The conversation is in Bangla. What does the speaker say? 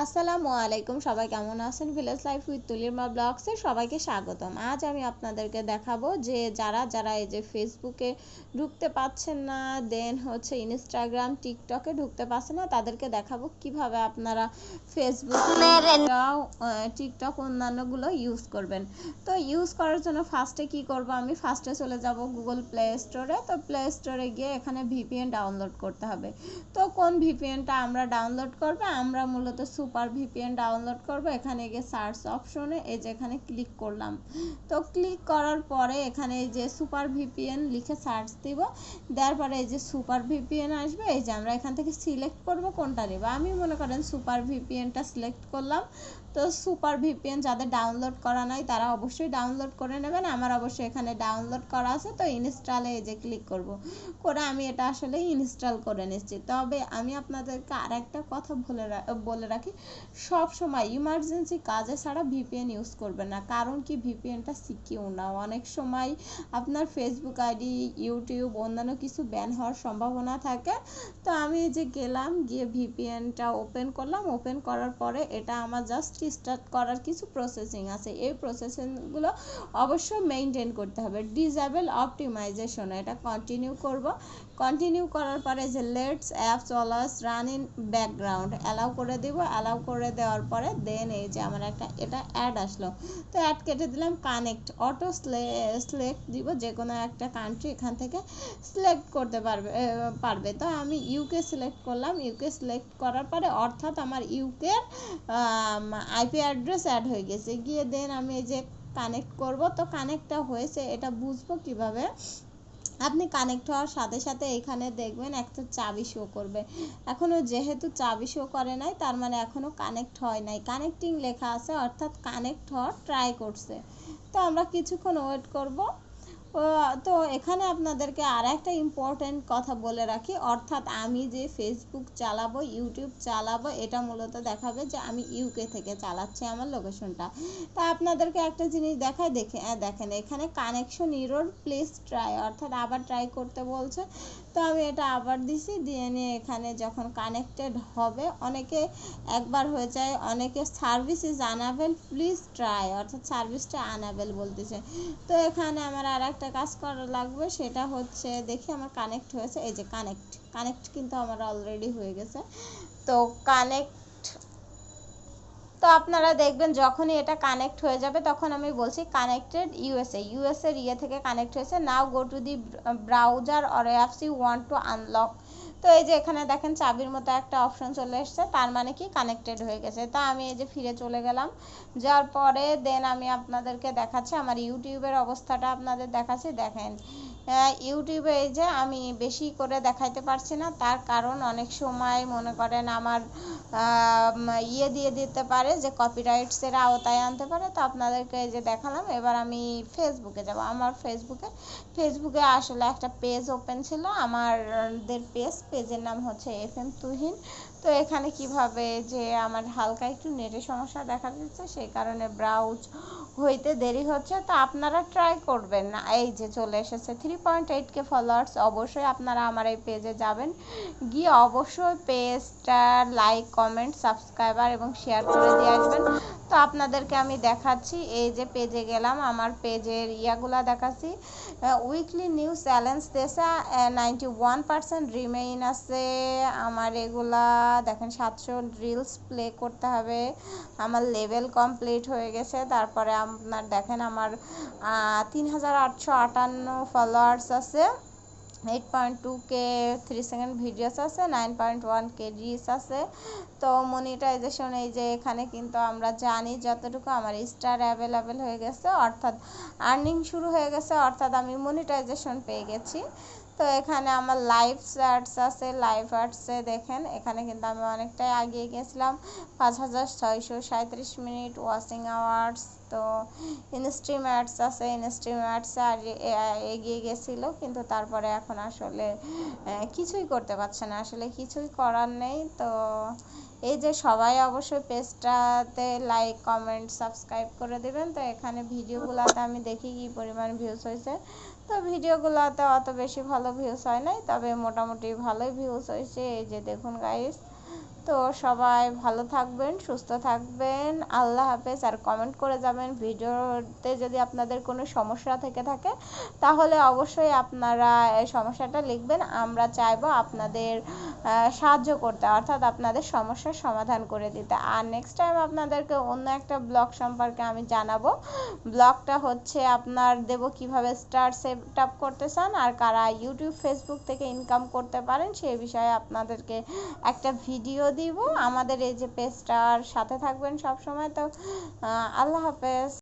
আসসালামু আলাইকুম, সবাই কেমন আছেন? ভিলেজ লাইফ উইথ তুলির মা ব্লগসে সবাইকে স্বাগতম। আজ আমি আপনাদেরকে দেখাবো যে যারা এই যে ফেসবুকে ঢুকতে পাচ্ছেন না, দেন হচ্ছে ইনস্টাগ্রাম টিকটকে ঢুকতে পাচ্ছেন না, তাদেরকে দেখাবো কিভাবে আপনারা ফেসবুক টিকটক অন্যান্যগুলো ইউজ করবেন। তো ইউজ করার জন্য ফার্স্টে কি করব, আমি ফার্স্টে চলে যাব গুগল প্লে স্টোরে। তো প্লে স্টোরে গিয়ে এখানে ভিপিএন ডাউনলোড করতে হবে। তো কোন ভিপিএনটা আমরা ডাউনলোড করবো, আমরা মূলত সুপার ভিপিএন ডাউনলোড করব। এখানে গিয়ে সার্চ অপশনে এই যে এখানে ক্লিক করলাম। তো ক্লিক করার পরে এখানে এই যে সুপার ভিপিএন লিখে সার্চ দিব, দেওয়ার পরে এই যে সুপার ভিপিএন আসবে। এই যে আমরা এখান থেকে সিলেক্ট করব কোনটা নেব। আমি মনে করেন সুপার ভিপিএনটা সিলেক্ট করলাম। তো সুপার ভিপিএন যাদের ডাউনলোড করা নাই তারা অবশ্যই ডাউনলোড করে নেবেন। আমার অবশ্যই এখানে ডাউনলোড করা আছে। তো ইনস্টলে এই যে ক্লিক করব, করে আমি এটা আসলে ইনস্টল করে নিচ্ছি। তবে আমি আপনাদেরকে আর একটা কথা বলে রাখি, সব সময় ইমার্জেন্সি কাজে ছাড়া ভিপিএন ইউজ করবেন না। কারণ কি, ভিপিএনটা সিকিউর না। অনেক সময় আপনার ফেসবুক আইডি, ইউটিউব, অন্যান্য কিছু ব্যান হওয়ার সম্ভাবনা থাকে। তো আমি যে গেলাম, গিয়ে ভিপিএনটা ওপেন করলাম। ওপেন করার পরে এটা আমার জাস্ট স্টার্ট করার কিছু প্রসেসিং আছে। এই প্রসেসিংগুলো অবশ্যই মেনটেন করতে হবে। ডিসেবল অপটিমাইজেশন, এটা কন্টিনিউ করব। কন্টিনিউ করার পরে যে let's apps always run in background allow করে দিব। অ্যালাউ করে দেওয়ার পরে দেন এই যে আমার এটা অ্যাড আসলো। তো অ্যাড কেটে দিলাম। কানেক্ট অটো সিলেক্ট দিব, যে কোনো একটা কান্ট্রি এখান থেকে সিলেক্ট করতে পারবে। তো আমি ইউকে সিলেক্ট করলাম। ইউকে সিলেক্ট করার পরে অর্থাৎ আমার ইউকে আইপি অ্যাড্রেস অ্যাড হয়ে গেছে। গিয়ে দেন আমি এই যে কানেক্ট করব। তো কানেক্টটা হয়েছে এটা বুঝবো কিভাবে, আপনি কানেক্ট হওয়ার সাথে সাথে এখানে দেখবেন একটা চাবি শো করবে। এখনও যেহেতু চাবি শো করে নাই, তার মানে এখনও কানেক্ট হয় নাই। কানেক্টিং লেখা আছে, অর্থাৎ কানেক্ট হওয়ার ট্রাই করছে। তো আমরা কিছুক্ষণ ওয়েট করব। তো এখানে আপনাদেরকে আর একটা ইম্পর্টেন্ট কথা বলে রাখি, অর্থাৎ আমি যে ফেসবুক চালাবো, ইউটিউব চালাবো, এটা মূলত দেখাবে যে আমি ইউকে থেকে চালাচ্ছি আমার লোকেশনটা। তা আপনাদেরকে একটা জিনিস দেখেন এখানে কানেকশন ইরর, প্লিজ ট্রাই, অর্থাৎ আবার ট্রাই করতে বলছে। তো আমি এটা আবার দিছি, দিয়ে নিয়ে এখানে যখন কানেক্টেড হবে, অনেকে একবার হয়ে যায়, অনেকে সার্ভিস ইজ আনঅ্যাভেল, প্লিজ ট্রাই, অর্থাৎ সার্ভিসটা আনঅ্যাভেল বলতেছে। তো এখানে আমার আর একটা কাজ করা লাগবে, সেটা হচ্ছে দেখি আমার কানেক্ট হয়েছে। এই যে কানেক্ট কিন্তু আমার অলরেডি হয়ে গেছে। তো তো আপনারা দেখবেন যখনই এটা কানেক্ট হয়ে যাবে, তখন আমি বলছি কানেক্টেড ইউএসএর থেকে কানেক্ট হয়েছে। Now go to the browser or apps you want to unlock. তো এই যে এখানে দেখেন চাবির মতো একটা অপশন চলে এসছে, তার মানে কি কানেক্টেড হয়ে গেছে। তো আমি এই যে ফিরে চলে গেলাম। যাওয়ার পরে দেন আমি আপনাদেরকে দেখাচ্ছি আমার ইউটিউবের অবস্থাটা, আপনাদের দেখাচ্ছি। দেখেন ইউটিউবে এই যে আমি বেশি করে দেখাইতে পারছি না, তার কারণ অনেক সময় মনে করেন আমার দিয়ে দিতে পারে যে কপিরাইটসের আওতায় আনতে পারে। তো আপনাদেরকে এই যে দেখালাম। এবার আমি ফেসবুকে যাব। আমার ফেসবুকে আসলে একটা পেজ ওপেন ছিল, আমাদের পেজের নাম হচ্ছে FM তুহিন। তো এখানে কিভাবে যে আমার হালকা একটু নেটের সমস্যা দেখা দিচ্ছে, সেই কারণে ব্রাউজ হইতে দেরি হচ্ছে। তো আপনারা ট্রাই করবেন না। এই যে চলে এসেছে 3.8K ফলোয়ার্স। অবশ্যই আপনারা আমার এই পেজে যাবেন, গিয়ে অবশ্যই পেজটা লাইক, কমেন্ট, সাবস্ক্রাইবার এবং শেয়ার করে দিয়ে আসবেন। তো আপনাদেরকে আমি দেখাচ্ছি, এই যে পেজে গেলাম, আমার পেজের ইয়াগুলা দেখাচ্ছি। উইকলি নিউজ চ্যালেঞ্জ দেশে 91% রিমেইন আছে আমার। এগুলা দেখেন 700 রিলস প্লে করতে হবে। আমার লেভেল কমপ্লিট হয়ে গেছে। তারপরে আপনার দেখেন আমার 3858 ফলোয়ার্স আছে। 8.2K 3 সেকেন্ড ভিডিওস আছে, 9.1K রিচ আছে। তো মনিটাইজেশন এই যে এখানে কিন্তু আমরা জানি যতটুকু আমার স্টার অ্যাভেলেবেল হয়ে গেছে, অর্থাৎ আর্নিং শুরু হয়ে গেছে, অর্থাৎ আমি মনিটাইজেশন পেয়ে গেছি। তো এখানে আমার লাইভ অ্যাডস আছে। লাইভ অ্যাডসে দেখেন এখানে কিন্তু আমি অনেকটাই এগিয়ে গেছিলাম, 5637 মিনিট ওয়াচিং আওয়ার্স। তো ইনস্ট্রিম অ্যাডস আছে, ইনস্ট্রিম অ্যাডসে আর এগিয়ে গেছিলো, কিন্তু তারপরে এখন আসলে কিছুই করতে পারছে না, আসলে কিছুই করার নেই। তো এই যে সবাই অবশ্যই পেজটাতে লাইক, কমেন্ট, সাবস্ক্রাইব করে দেবেন। তো এখানে ভিডিওগুলোতে আমি দেখি কি পরিমাণ ভিউজ হয়েছে। তো ভিডিওগুলোতে অত বেশি ভালো ভিউজ হয় নাই, তবে মোটামুটি ভালোই ভিউজ হয়েছে। এই যে দেখুন গাইস, তো সবাই ভালো থাকবেন, সুস্থ থাকবেন, আল্লাহ হাফেজ। আর কমেন্ট করে যাবেন ভিডিওতে যদি আপনাদের কোনো সমস্যা থেকে থাকে, তাহলে অবশ্যই আপনারা এই সমস্যাটা লিখবেন। আমরা চাইবো আপনাদের সাহায্য করতে, অর্থাৎ আপনাদের সমস্যার সমাধান করে দিতে। আর নেক্সট টাইম আপনাদেরকে অন্য একটা ব্লগ সম্পর্কে আমি জানাবো। ব্লগটা হচ্ছে আপনার দেব কিভাবে স্টার সেট আপ করতে চান আর কারা ইউটিউব ফেসবুক থেকে ইনকাম করতে পারেন সেই বিষয়ে আপনাদেরকে একটা ভিডিও দিব। আমাদের এই যে পেজটার সাথে থাকবেন সব সময়। তো আল্লাহ হাফেজ।